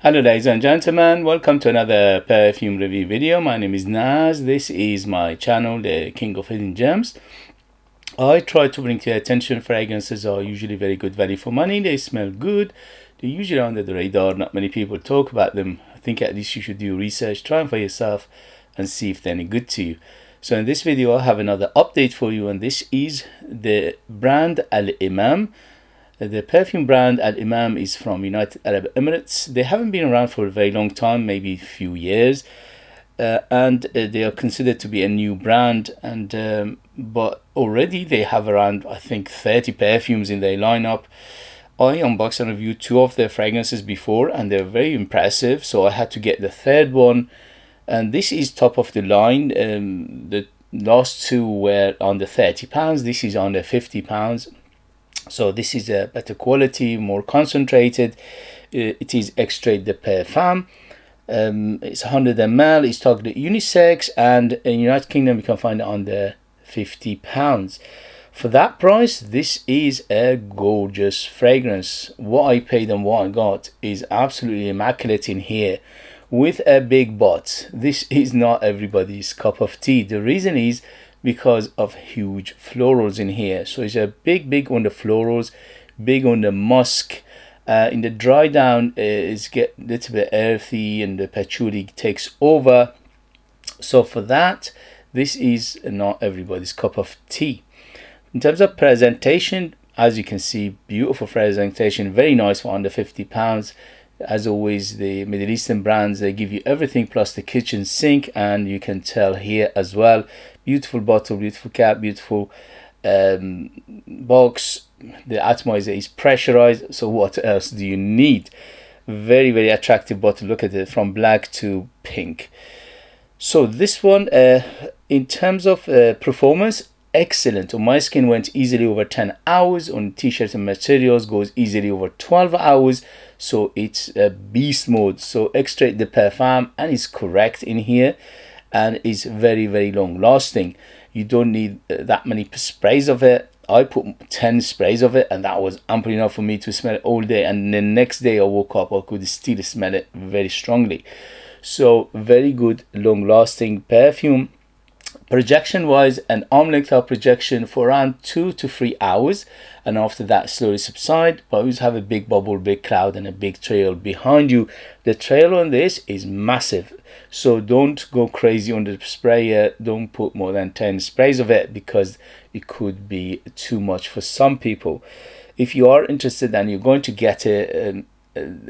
Hello ladies and gentlemen, welcome to another perfume review video. My name is Naz. This is my channel, the King of Hidden Gems. I try to bring to your attention fragrances are usually very good value for money. They smell good. They're usually under the radar. Not many people talk about them. I think at least you should do research, try them for yourself and see if they're any good to you. So in this video I have another update for you, and this is the brand Emam. The perfume brand Emam is from United Arab Emirates. They haven't been around for a very long time, maybe a few years, and they are considered to be a new brand. But already they have around, I think, 30 perfumes in their lineup. I unboxed and reviewed 2 of their fragrances before, and they're very impressive. So I had to get the 3rd one, and this is top of the line. The last 2 were under £30. This is under £50. So this is a better quality, more concentrated. It is Extrait De Parfum. It's 100 ml. It's targeted unisex, and in United Kingdom you can find it under £50. For that price, this is a gorgeous fragrance. What I paid and what I got is absolutely immaculate in here, with a big but. This is not everybody's cup of tea. The reason is because of huge florals in here. So it's a big on the florals, big on the musk. In the dry down, it's get a little bit earthy and the patchouli takes over. So for that, this is not everybody's cup of tea. In terms of presentation, as you can see, beautiful presentation, very nice for under £50. As always, the Middle Eastern brands, they give you everything plus the kitchen sink, and you can tell here as well. Beautiful bottle, beautiful cap, beautiful box. The atomizer is pressurized, so what else do you need? Very attractive bottle. Look at it, from black to pink. So this one, in terms of performance, excellent. On my skin went easily over 10 hours. On t-shirts and materials goes easily over 12 hours. So it's a beast mode. So Extrait De Parfum, and it's correct in here, and is very long lasting. You don't need that many sprays of it. I put 10 sprays of it, and that was ample enough for me to smell it all day, and the next day I woke up, I could still smell it very strongly. So very good long lasting perfume. Projection wise, an arm length of projection for around 2 to 3 hours, and after that slowly subside. But always have a big bubble, big cloud, and a big trail behind you. The trail on this is massive, so don't go crazy on the sprayer. Don't put more than 10 sprays of it, because it could be too much for some people. If you are interested and you're going to get it,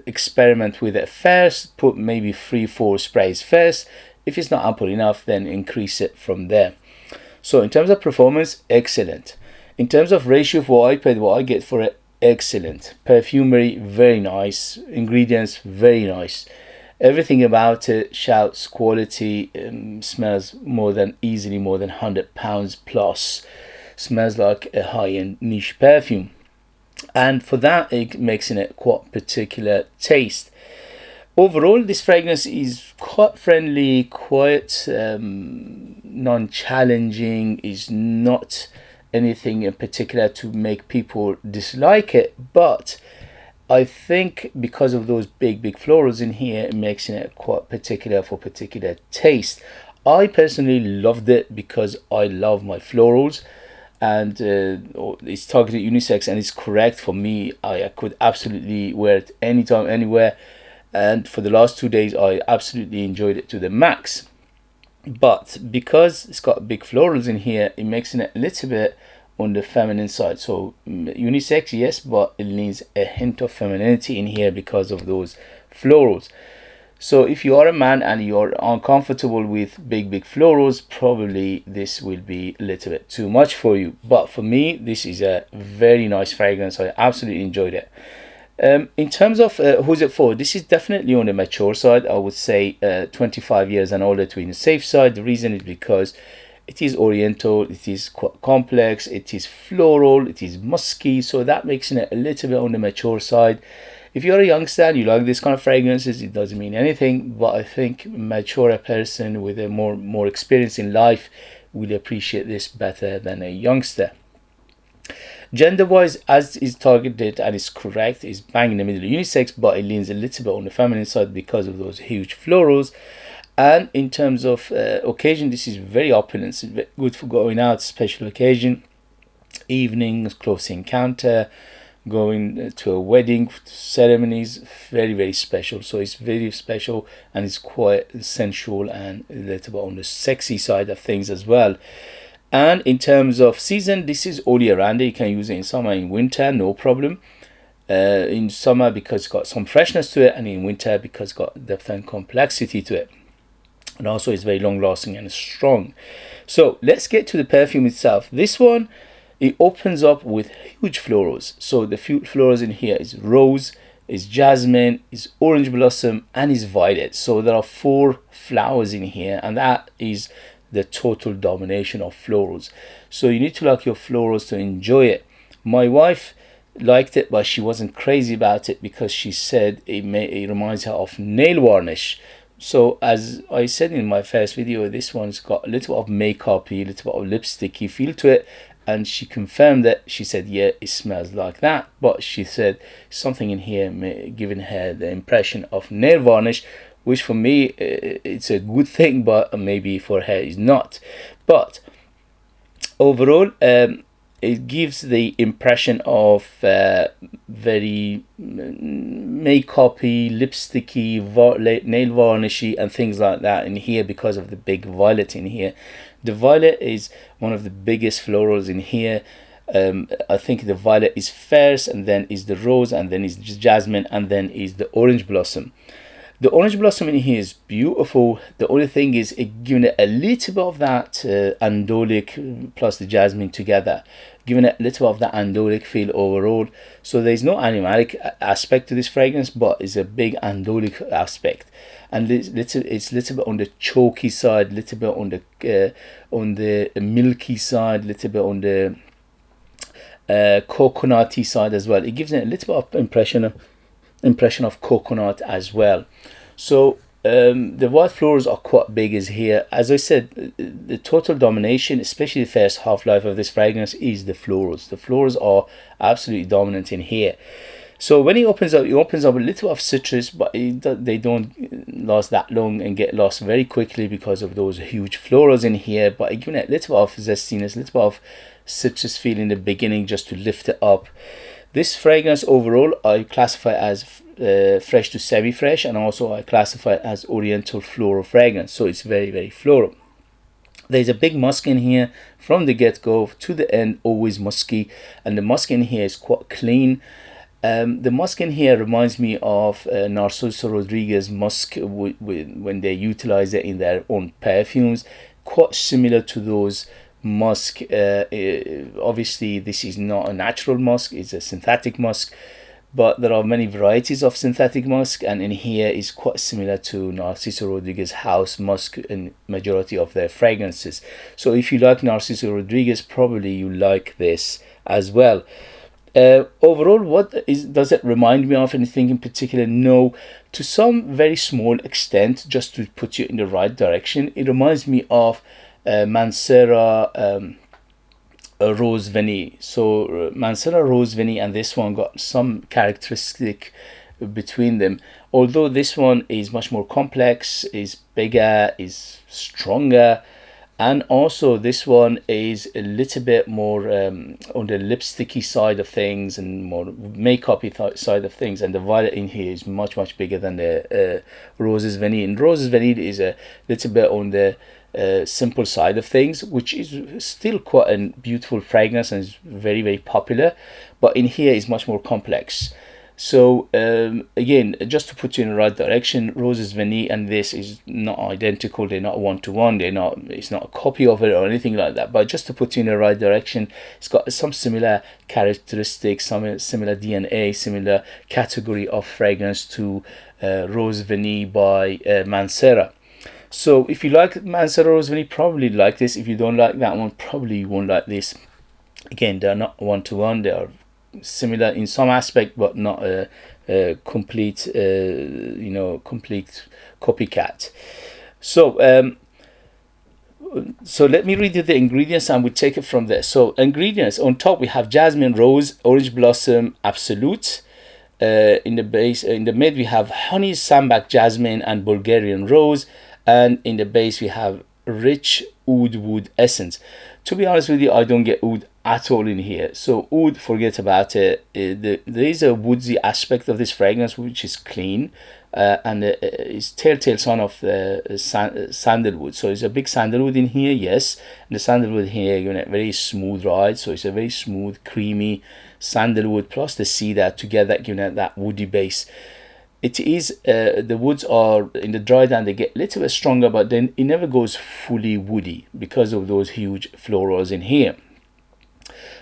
experiment with it first, put maybe 3-4 sprays first. If it's not ample enough, then increase it from there. So in terms of performance, excellent. In terms of ratio of what I paid, what I get for it, excellent. Perfumery, very nice. Ingredients, very nice. Everything about it shouts quality. Smells easily more than £100 plus. Smells like a high-end niche perfume, and for that it makes it quite particular taste. Overall, this fragrance is quite friendly, quite non-challenging. Is not anything in particular to make people dislike it, but I think because of those big florals in here, it makes it quite particular for particular taste. I personally loved it because I love my florals, and it's targeted unisex, and it's correct for me. I could absolutely wear it anytime, anywhere. And for the last 2 days I absolutely enjoyed it to the max. But because it's got big florals in here, it makes it a little bit on the feminine side. So unisex, yes, but it needs a hint of femininity in here because of those florals. So if you are a man and you're uncomfortable with big florals, probably this will be a little bit too much for you. But for me, this is a very nice fragrance. I absolutely enjoyed it. In terms of who's it for, this is definitely on the mature side. I would say 25 years and older to be on the safe side. The reason is because it is oriental, it is quite complex, it is floral, it is musky, so that makes it a little bit on the mature side. If you're a youngster and you like this kind of fragrances, it doesn't mean anything, but I think a mature person with a more experience in life will appreciate this better than a youngster. Gender wise, as is targeted and is correct, is bang in the middle, unisex, but it leans a little bit on the feminine side because of those huge florals. And in terms of occasion, this is very opulent. It's very good for going out, special occasion, evenings, close encounter, going to a wedding, ceremonies. Very, very special. So it's very special, and it's quite sensual and a little bit on the sexy side of things as well. And in terms of season, this is all year round. You can use it in summer, in winter, no problem. In summer because it's got some freshness to it, and in winter because it's got depth and complexity to it. And also it's very long lasting and strong. So let's get to the perfume itself. This one, it opens up with huge florals. So the few florals in here is rose, is jasmine, is orange blossom, and is violet. So there are 4 flowers in here, and that is the total domination of florals. So you need to like your florals to enjoy it. My wife liked it, but she wasn't crazy about it because she said it reminds her of nail varnish. So as I said in my first video, this one's got a little bit of makeup-y, a little bit of lipsticky feel to it, and she confirmed that. She said, yeah, it smells like that, but she said something in here giving her the impression of nail varnish, which for me, it's a good thing, but maybe for her is not. But overall, it gives the impression of very makeup-y, lipsticky, nail varnishy and things like that in here because of the big violet in here. The violet is one of the biggest florals in here. I think the violet is first, and then is the rose, and then is jasmine, and then is the orange blossom. The orange blossom in here is beautiful. The only thing is it giving it a little bit of that andolic plus the jasmine together, giving it a little bit of that andolic feel overall. So there's no animalic aspect to this fragrance, but it's a big andolic aspect. And it's a little bit on the chalky side, little bit on the milky side, little bit on the coconutty side as well. It gives it a little bit of impression of coconut as well. So the white florals are quite big as here. As I said, the total domination, especially the first half-life of this fragrance, is the florals. The florals are absolutely dominant in here. So when it opens up a little of citrus, but they don't last that long and get lost very quickly because of those huge florals in here. But giving it a little of zestiness, a little of citrus feel in the beginning just to lift it up. This fragrance overall I classify as fresh to semi-fresh, and also I classify it as oriental floral fragrance. So it's very, very floral. There's a big musk in here from the get-go to the end, always musky, and the musk in here is quite clean. The musk in here reminds me of Narciso Rodriguez musk when they utilize it in their own perfumes, quite similar to those musk. Obviously this is not a natural musk, it's a synthetic musk, but there are many varieties of synthetic musk, and in here is quite similar to Narciso Rodriguez house musk in majority of their fragrances. So if you like Narciso Rodriguez, probably you like this as well. Overall, does it remind me of anything in particular? No, to some very small extent, just to put you in the right direction. It reminds me of Mancera Rose Vanille. So Mancera Rose Vanille and this one got some characteristic between them, although this one is much more complex, is bigger, is stronger, and also this one is a little bit more on the lipsticky side of things and more makeup-y side of things, and the violet in here is much bigger than the Roses Vanille. And Roses Vanille is a little bit on the simple side of things, which is still quite a beautiful fragrance and is very popular, but in here is much more complex. So again, just to put you in the right direction, Roses Vanille and this is not identical, they're not one-to-one, it's not a copy of it or anything like that, but just to put you in the right direction, it's got some similar characteristics, some similar DNA, similar category of fragrance to Rose Vanille by Mancera. So if you like Mancera Rose Vanille, probably like this. If you don't like that one, probably you won't like this. Again, they're not one-to-one, they are similar in some aspect, but not a complete complete copycat. So So let me read you the ingredients and we take it from there. So ingredients: on top we have jasmine, rose, orange blossom, absolute. In the base, in the mid we have honey, sambac, jasmine, and Bulgarian rose, and in the base we have rich oud wood essence. To be honest with you, I don't get oud at all in here, so oud, forget about it. There is a woodsy aspect of this fragrance which is clean, and it's telltale sign of sandalwood. So it's a big sandalwood in here, yes, and the sandalwood here, you know, very smooth ride. So it's a very smooth, creamy sandalwood plus the cedar together, giving it that woody base. It is the woods are in the dry down, they get a little bit stronger, but then it never goes fully woody because of those huge florals in here.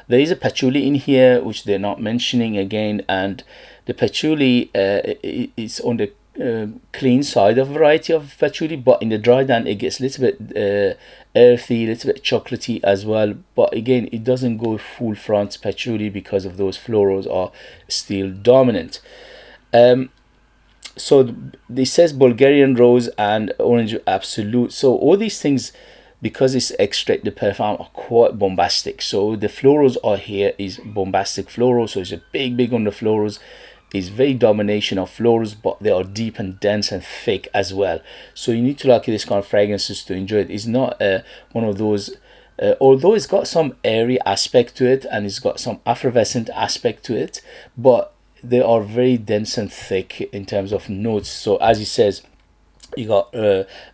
There is a patchouli in here which they're not mentioning again, and the patchouli is on the clean side of variety of patchouli, but in the dry down it gets a little bit earthy, a little bit chocolatey as well, but again it doesn't go full front patchouli because of those florals are still dominant. So this says Bulgarian rose and orange absolute. So all these things, because it's Extrait De Parfum, are quite bombastic. So the florals are here is bombastic floral. So it's a big on the florals. It's very domination of florals, but they are deep and dense and thick as well. So you need to like this kind of fragrances to enjoy it. It's not one of those. Although it's got some airy aspect to it and it's got some effervescent aspect to it, but they are very dense and thick in terms of notes. So as he says, you got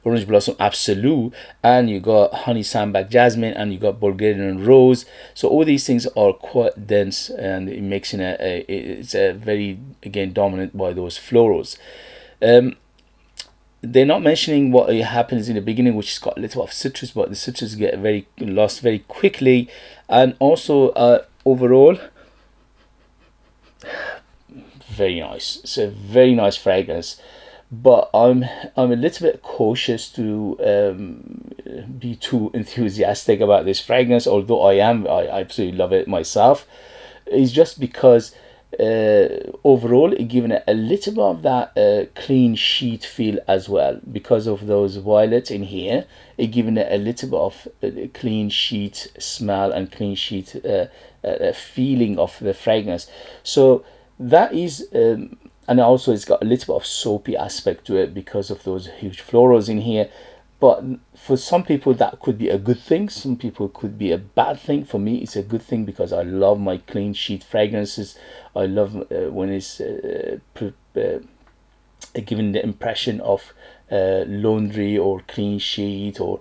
orange blossom absolute, and you got honey, sambac, jasmine, and you got Bulgarian rose. So all these things are quite dense, and it makes it it's a very, again, dominant by those florals. They're not mentioning what happens in the beginning, which has got a little of citrus, but the citrus get very lost very quickly. And also overall, very nice. It's a very nice fragrance, but I'm a little bit cautious to be too enthusiastic about this fragrance, although I absolutely love it myself. It's just because overall it given it a little bit of that clean sheet feel as well, because of those violets in here. It given it a little bit of clean sheet smell and clean sheet feeling of the fragrance. So that is and also it's got a little bit of soapy aspect to it because of those huge florals in here. But for some people that could be a good thing, some people could be a bad thing. For me it's a good thing because I love my clean sheet fragrances. I love when it's giving the impression of laundry or clean sheet or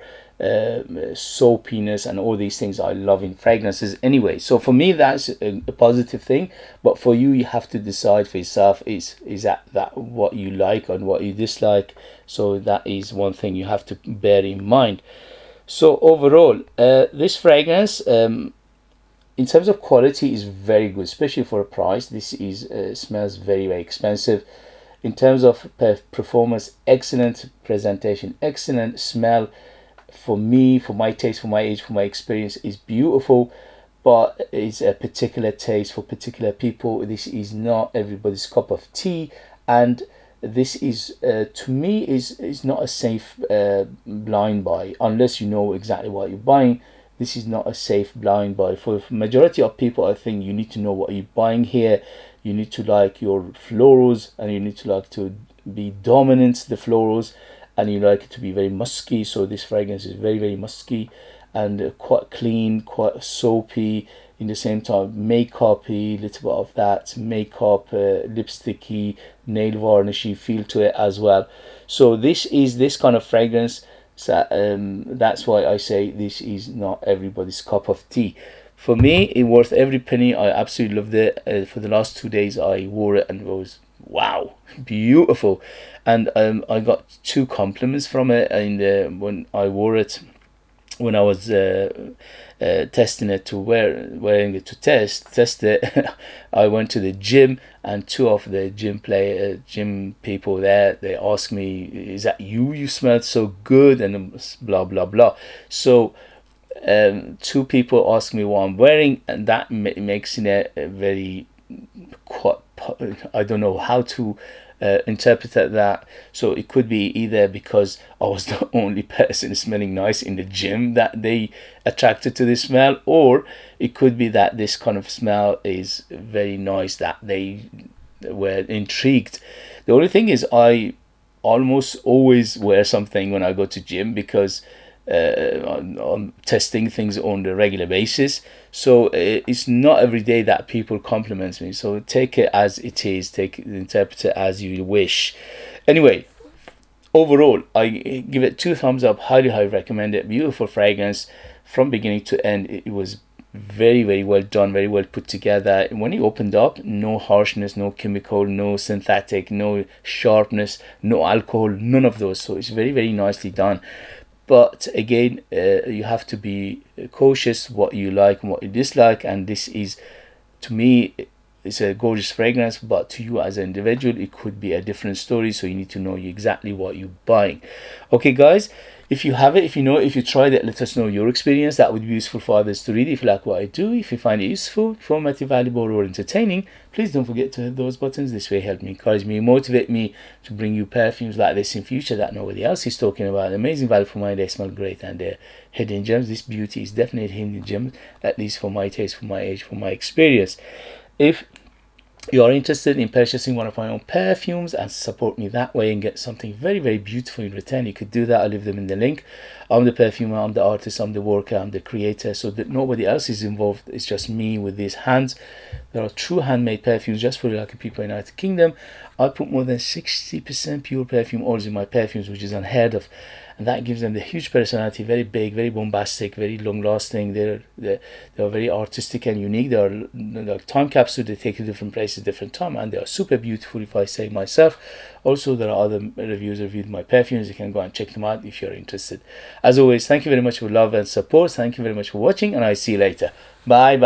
soapiness and all these things I love in fragrances anyway. So for me that's a positive thing, but for you, you have to decide for yourself, is that what you like and what you dislike. So that is one thing you have to bear in mind. So overall, this fragrance in terms of quality is very good, especially for a price. This is smells very expensive. In terms of performance, excellent. Presentation, excellent. Smell, for me, for my taste, for my age, for my experience, is beautiful, but it's a particular taste for particular people. This is not everybody's cup of tea, and this is to me is not a safe blind buy unless you know exactly what you're buying. This is not a safe blind buy for the majority of people. I think you need to know what you're buying here. You need to like your florals, and you need to like to be dominant the florals, and you like it to be very musky. So this fragrance is very musky and quite clean, quite soapy, in the same time makeup-y, little bit of that makeup, lipsticky, nail varnishy feel to it as well. So this is this kind of fragrance. So that's why I say this is not everybody's cup of tea. For me, it worth every penny. I absolutely loved it. For the last 2 days I wore it and it was wow, beautiful. And I got 2 compliments from it, and when I wore it, when I was testing it to wearing it to test it, I went to the gym, and 2 of the gym people there, they asked me, is that you smell so good, and blah blah blah. So 2 people asked me what I'm wearing, and that makes it a very quite, I don't know how to interpreted that. So it could be either because I was the only person smelling nice in the gym that they attracted to this smell, or it could be that this kind of smell is very nice that they were intrigued. The only thing is, I almost always wear something when I go to gym, because I'm testing things on a regular basis. So it's not every day that people compliment me. So take it as it is, interpret it as you wish. Anyway, overall, I give it 2 thumbs up. Highly recommend it. Beautiful fragrance from beginning to end. It was very well done, very well put together. When it opened up, no harshness, no chemical, no synthetic, no sharpness, no alcohol, none of those. So it's very nicely done. But again, you have to be cautious what you like and what you dislike, and this is, to me, it's a gorgeous fragrance, but to you as an individual it could be a different story. So you need to know exactly what you're buying. Okay guys, if you have it, if you know it, if you tried it, let us know your experience. That would be useful for others to read. If you like what I do, if you find it useful, informative, valuable, or entertaining, please don't forget to hit those buttons. This way help me, encourage me, motivate me to bring you perfumes like this in future that nobody else is talking about. Amazing value for money, they smell great, and they're hidden gems. This beauty is definitely hidden gem, at least for my taste, for my age, for my experience. If you are interested in purchasing one of my own perfumes and support me that way and get something very beautiful in return, you could do that. I'll leave them in the link. I'm the perfumer, I'm the artist, I'm the worker, I'm the creator, so that nobody else is involved. It's just me with these hands. There are true handmade perfumes just for the lucky people in the United Kingdom. I put more than 60% pure perfume oils in my perfumes, which is unheard of, and that gives them the huge personality. Very big, very bombastic, very long lasting. They're very artistic and unique. They are like time capsule. They take you to different places, different time, and they are super beautiful, if I say myself. Also, there are other reviews reviewed my perfumes. You can go and check them out if you're interested. As always, thank you very much for love and support. Thank you very much for watching, and I see you later. Bye.